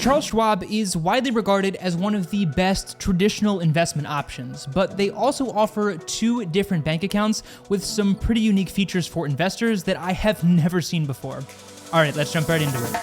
Charles Schwab is widely regarded as one of the best traditional investment options, but they also offer two different bank accounts with some pretty unique features for investors that I have never seen before. All right, let's jump right into it.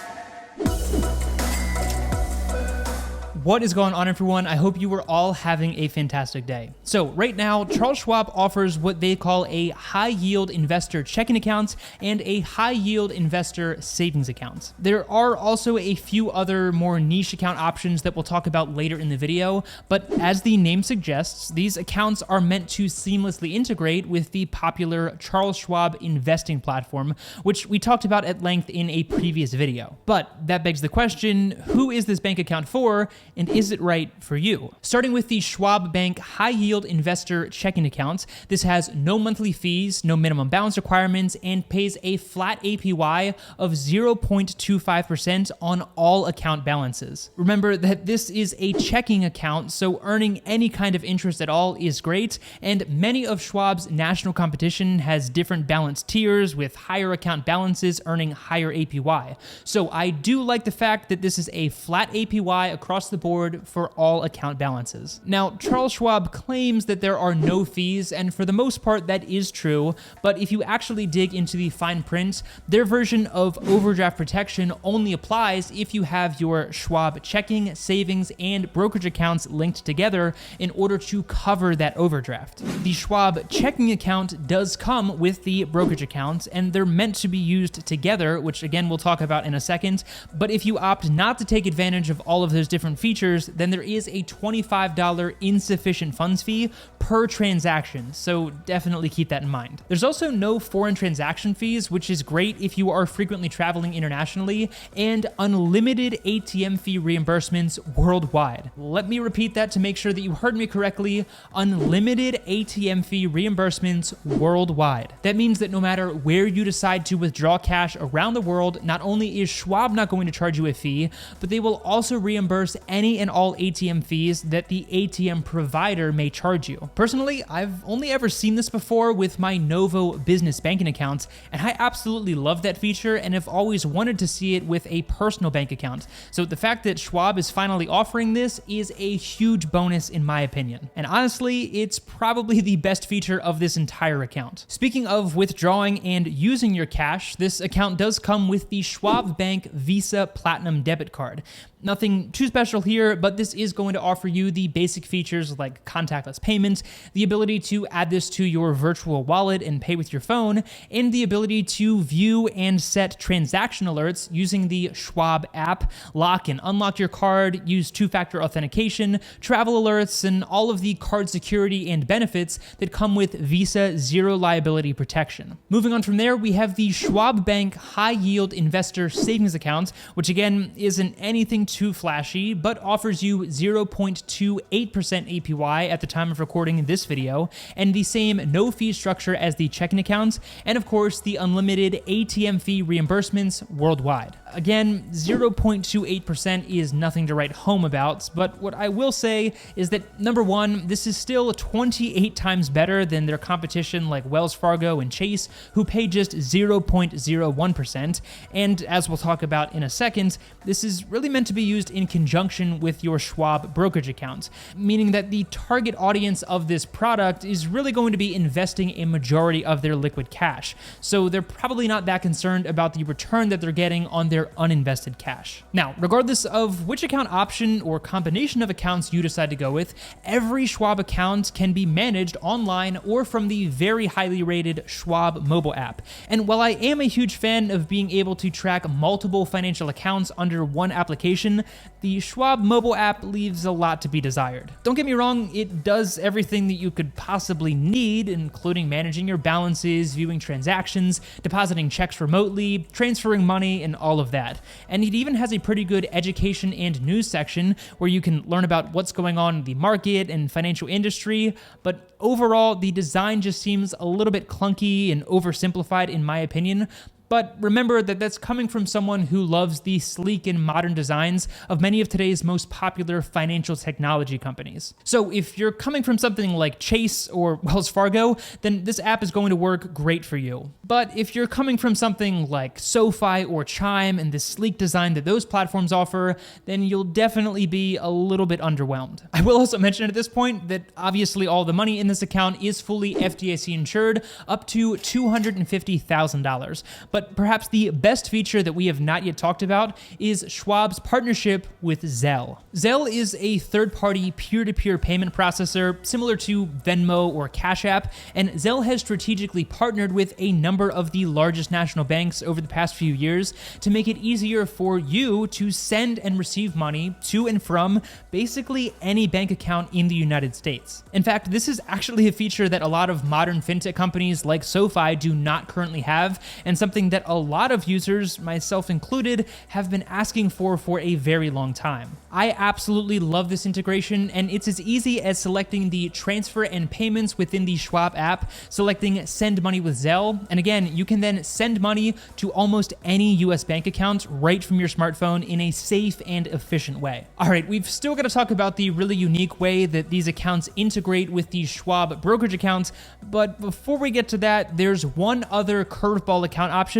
What is going on, everyone? I hope you are all having a fantastic day. So right now, Charles Schwab offers what they call a high-yield investor checking account and a high-yield investor savings account. There are also a few other more niche account options that we'll talk about later in the video, but as the name suggests, these accounts are meant to seamlessly integrate with the popular Charles Schwab investing platform, which we talked about at length in a previous video. But that begs the question, who is this bank account for? And is it right for you? Starting with the Schwab Bank High Yield Investor Checking Account, this has no monthly fees, no minimum balance requirements, and pays a flat APY of 0.25% on all account balances. Remember that this is a checking account, so earning any kind of interest at all is great, and many of Schwab's national competition has different balance tiers with higher account balances earning higher APY. So I do like the fact that this is a flat APY across the board for all account balances. Now, Charles Schwab claims that there are no fees, and for the most part that is true, but if you actually dig into the fine print, their version of overdraft protection only applies if you have your Schwab checking, savings, and brokerage accounts linked together in order to cover that overdraft. The Schwab checking account does come with the brokerage account, and they're meant to be used together, which again we'll talk about in a second, but if you opt not to take advantage of all of those different features, then there is a $25 insufficient funds fee per transaction, so definitely keep that in mind. There's also no foreign transaction fees, which is great if you are frequently traveling internationally, and unlimited ATM fee reimbursements worldwide. Let me repeat that to make sure that you heard me correctly. Unlimited ATM fee reimbursements worldwide. That means that no matter where you decide to withdraw cash around the world, not only is Schwab not going to charge you a fee, but they will also reimburse any and all ATM fees that the ATM provider may charge you. Personally, I've only ever seen this before with my Novo business banking account, and I absolutely love that feature and have always wanted to see it with a personal bank account. So the fact that Schwab is finally offering this is a huge bonus in my opinion. And honestly, it's probably the best feature of this entire account. Speaking of withdrawing and using your cash, this account does come with the Schwab Bank Visa Platinum debit card. Nothing too special here, but this is going to offer you the basic features like contactless payments, the ability to add this to your virtual wallet and pay with your phone, and the ability to view and set transaction alerts using the Schwab app, lock and unlock your card, use two-factor authentication, travel alerts, and all of the card security and benefits that come with Visa Zero Liability Protection. Moving on from there, we have the Schwab Bank High Yield Investor Savings Account, which again isn't anything too flashy, but offers you 0.28% APY at the time of recording this video, and the same no fee structure as the checking accounts, and of course the unlimited ATM fee reimbursements worldwide. Again, 0.28% is nothing to write home about, but what I will say is that number one, this is still 28 times better than their competition like Wells Fargo and Chase, who pay just 0.01%, and as we'll talk about in a second, this is really meant to be used in conjunction with your Schwab brokerage account, meaning that the target audience of this product is really going to be investing a majority of their liquid cash. So they're probably not that concerned about the return that they're getting on their uninvested cash. Now, regardless of which account option or combination of accounts you decide to go with, every Schwab account can be managed online or from the very highly rated Schwab mobile app. And while I am a huge fan of being able to track multiple financial accounts under one application, the Schwab mobile app leaves a lot to be desired. Don't get me wrong, it does everything that you could possibly need, including managing your balances, viewing transactions, depositing checks remotely, transferring money, and all of that. And it even has a pretty good education and news section where you can learn about what's going on in the market and financial industry, but overall, the design just seems a little bit clunky and oversimplified in my opinion. But remember that that's coming from someone who loves the sleek and modern designs of many of today's most popular financial technology companies. So if you're coming from something like Chase or Wells Fargo, then this app is going to work great for you. But if you're coming from something like SoFi or Chime and the sleek design that those platforms offer, then you'll definitely be a little bit underwhelmed. I will also mention at this point that obviously all the money in this account is fully FDIC insured up to $250,000. But perhaps the best feature that we have not yet talked about is Schwab's partnership with Zelle. Zelle is a third-party peer-to-peer payment processor similar to Venmo or Cash App, and Zelle has strategically partnered with a number of the largest national banks over the past few years to make it easier for you to send and receive money to and from basically any bank account in the United States. In fact, this is actually a feature that a lot of modern fintech companies like SoFi do not currently have, and something that a lot of users, myself included, have been asking for a very long time. I absolutely love this integration, and it's as easy as selecting the transfer and payments within the Schwab app, selecting send money with Zelle, and again, you can then send money to almost any US bank account right from your smartphone in a safe and efficient way. All right, we've still got to talk about the really unique way that these accounts integrate with the Schwab brokerage accounts, but before we get to that, there's one other curveball account option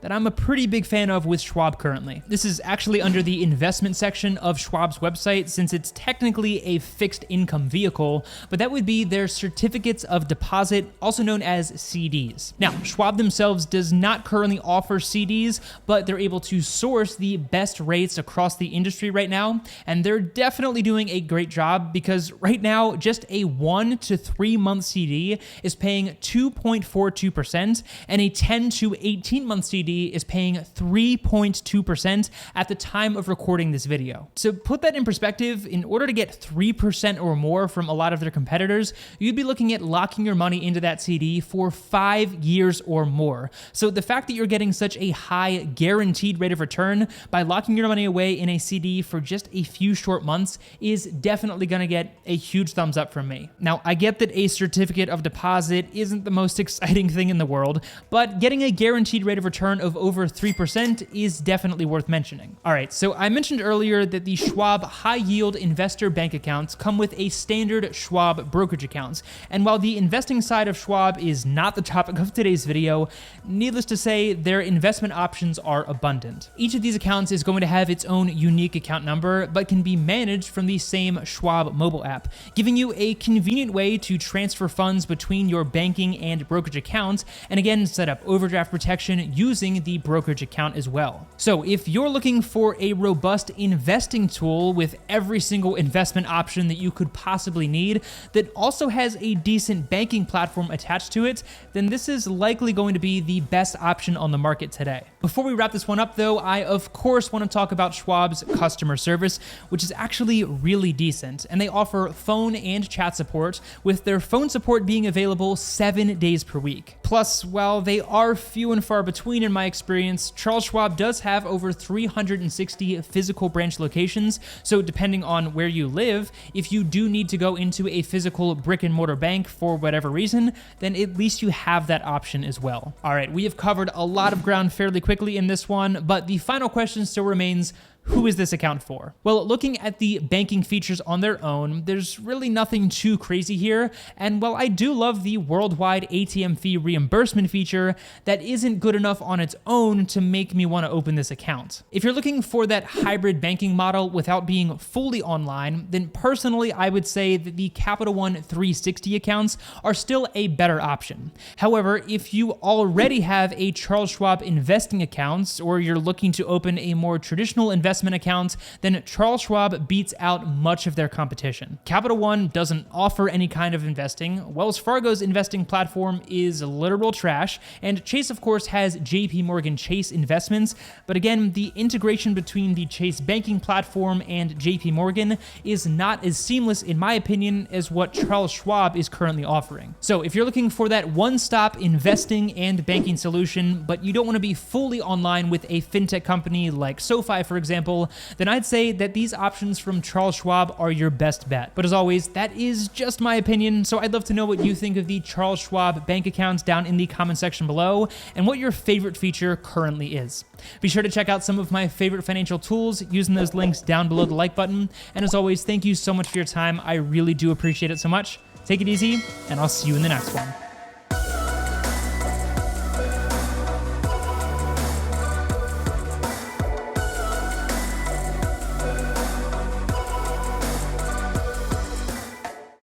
that I'm a pretty big fan of with Schwab currently. This is actually under the investment section of Schwab's website, since it's technically a fixed income vehicle, but that would be their certificates of deposit, also known as CDs. Now, Schwab themselves does not currently offer CDs, but they're able to source the best rates across the industry right now, and they're definitely doing a great job because right now, just a 1 to 3 month CD is paying 2.42%, and a 10 to 18 month CD is paying 3.2% at the time of recording this video. To put that in perspective, in order to get 3% or more from a lot of their competitors, you'd be looking at locking your money into that CD for 5 years or more. So the fact that you're getting such a high guaranteed rate of return by locking your money away in a CD for just a few short months is definitely going to get a huge thumbs up from me. Now, I get that a certificate of deposit isn't the most exciting thing in the world, but getting a guaranteed rate of return of over 3% is definitely worth mentioning. All right, so I mentioned earlier that the Schwab high yield investor bank accounts come with a standard Schwab brokerage accounts. And while the investing side of Schwab is not the topic of today's video, needless to say, their investment options are abundant. Each of these accounts is going to have its own unique account number, but can be managed from the same Schwab mobile app, giving you a convenient way to transfer funds between your banking and brokerage accounts, and again, set up overdraft protection using the brokerage account as well. So if you're looking for a robust investing tool with every single investment option that you could possibly need that also has a decent banking platform attached to it, then this is likely going to be the best option on the market today. Before we wrap this one up though, I of course want to talk about Schwab's customer service, which is actually really decent, and they offer phone and chat support, with their phone support being available 7 days per week. Plus, while they are few and far between in my experience, Charles Schwab does have over 360 physical branch locations, so depending on where you live, if you do need to go into a physical brick and mortar bank for whatever reason, then at least you have that option as well. All right, we have covered a lot of ground fairly quickly in this one, but the final question still remains: who is this account for? Well, looking at the banking features on their own, there's really nothing too crazy here, and while I do love the worldwide ATM fee reimbursement feature, that isn't good enough on its own to make me want to open this account. If you're looking for that hybrid banking model without being fully online, then personally I would say that the Capital One 360 accounts are still a better option. However, if you already have a Charles Schwab investing account, or you're looking to open a more traditional investment account, then Charles Schwab beats out much of their competition. Capital One doesn't offer any kind of investing, Wells Fargo's investing platform is literal trash, and Chase of course has JP Morgan Chase Investments, but again, the integration between the Chase banking platform and JP Morgan is not as seamless in my opinion as what Charles Schwab is currently offering. So if you're looking for that one-stop investing and banking solution, but you don't want to be fully online with a fintech company like SoFi, for example, example, then I'd say that these options from Charles Schwab are your best bet. But as always, that is just my opinion, so I'd love to know what you think of the Charles Schwab bank accounts down in the comment section below, and what your favorite feature currently is. Be sure to check out some of my favorite financial tools using those links down below the like button, and as always, thank you so much for your time. I really do appreciate it so much. Take it easy, and I'll see you in the next one.